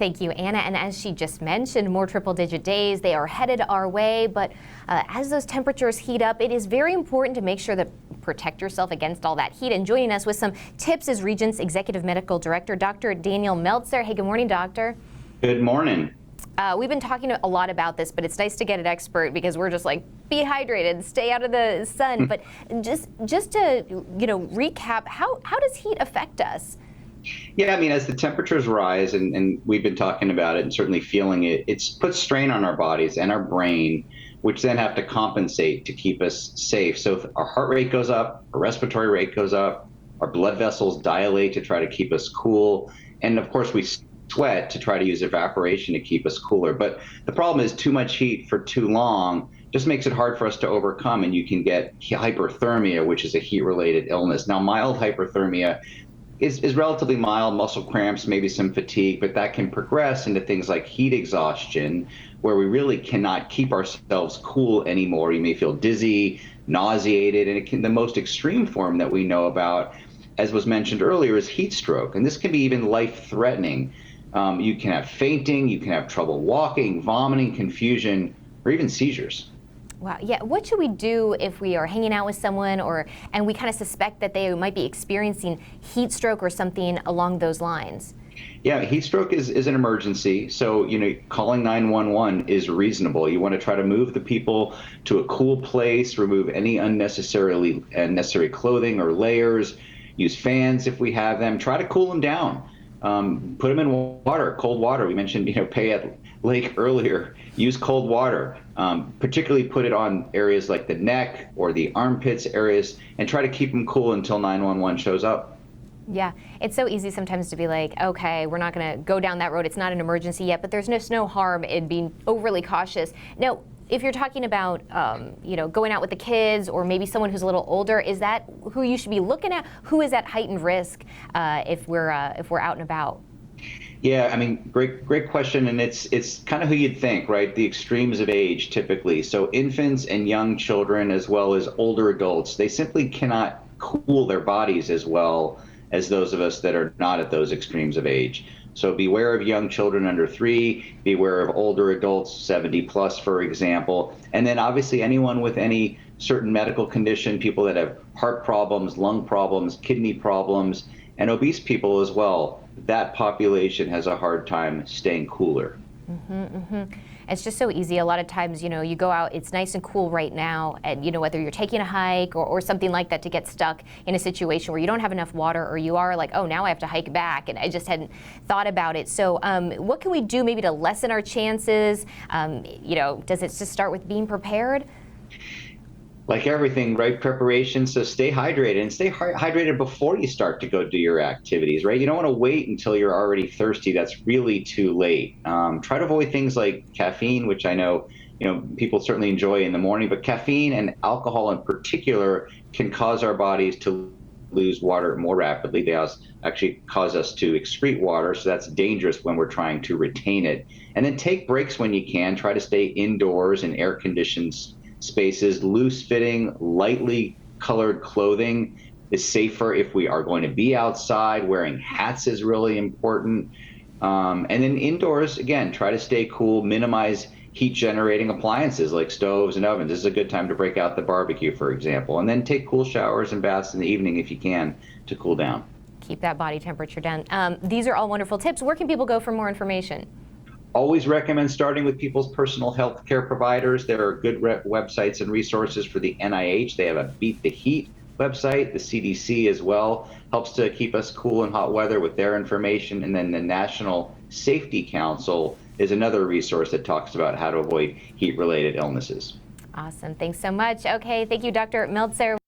Thank you, Anna. And as she just mentioned, more triple-digit days, they are headed our way. But as those temperatures heat up, it is very important to make sure that protect yourself against all that heat. And joining us with some tips is Regent's Executive Medical Director, Dr. Daniel Meltzer. Hey, good morning, doctor. Good morning. We've been talking a lot about this, but it's nice to get an expert because we're just like, be hydrated, stay out of the sun. But just to recap, how does heat affect us? Yeah, I mean, as the temperatures rise, and we've been talking about it and certainly feeling it, it's put strain on our bodies and our brain, which then have to compensate to keep us safe. So if our heart rate goes up, our respiratory rate goes up, our blood vessels dilate to try to keep us cool, and of course we sweat to try to use evaporation to keep us cooler. But the problem is too much heat for too long just makes it hard for us to overcome, and you can get hyperthermia, which is a heat-related illness. Now, mild hyperthermia is relatively mild, muscle cramps, maybe some fatigue, but that can progress into things like heat exhaustion, where we really cannot keep ourselves cool anymore. You may feel dizzy, nauseated, and the most extreme form that we know about, as was mentioned earlier, is heat stroke. And this can be even life-threatening. You can have fainting, you can have trouble walking, vomiting, confusion, or even seizures. Wow. Yeah. What should we do if we are hanging out with someone and we kind of suspect that they might be experiencing heat stroke or something along those lines? Yeah, heat stroke is an emergency. So, calling 911 is reasonable. You want to try to move the people to a cool place, remove any unnecessary clothing or layers, use fans if we have them, try to cool them down. Put them in water, cold water. We mentioned, Payette Lake earlier. Use cold water. Particularly put it on areas like the neck or the armpits areas, and try to keep them cool until 911 shows up. Yeah, it's so easy sometimes to be like, okay, we're not going to go down that road. It's not an emergency yet, but there's no harm in being overly cautious. Now, if you're talking about, going out with the kids or maybe someone who's a little older, is that who you should be looking at? Who is at heightened risk if we're out and about? Yeah, I mean, great question, and it's kind of who you'd think, right? The extremes of age, typically. So infants and young children, as well as older adults, they simply cannot cool their bodies as well as those of us that are not at those extremes of age. So beware of young children under 3, beware of older adults, 70 plus, for example, and then obviously anyone with any certain medical condition, people that have heart problems, lung problems, kidney problems, and obese people as well. That population has a hard time staying cooler. It's just so easy. A lot of times, you go out, it's nice and cool right now, and whether you're taking a hike or something like that, to get stuck in a situation where you don't have enough water, or you are like, oh, now I have to hike back, and I just hadn't thought about it. So what can we do maybe to lessen our chances? Does it just start with being prepared? Like everything, right? Preparation. So stay hydrated, and stay hydrated before you start to go do your activities, right? You don't want to wait until you're already thirsty. That's really too late. Try to avoid things like caffeine, which I know, people certainly enjoy in the morning, but caffeine and alcohol in particular can cause our bodies to lose water more rapidly. They actually cause us to excrete water, so that's dangerous when we're trying to retain it. And then take breaks when you can. Try to stay indoors in air-conditioned spaces. Loose fitting, lightly colored clothing is safer if we are going to be outside. Wearing hats is really important. And then indoors, again, try to stay cool, minimize heat generating appliances like stoves and ovens. This is a good time to break out the barbecue, for example, and then take cool showers and baths in the evening if you can to cool down. Keep that body temperature down. These are all wonderful tips. Where can people go for more information? Always recommend starting with people's personal health care providers. There are good websites and resources for the NIH. They have a Beat the Heat website. The CDC as well helps to keep us cool in hot weather with their information. And then the National Safety Council is another resource that talks about how to avoid heat-related illnesses. Awesome. Thanks so much. Okay, thank you, Dr. Meltzer.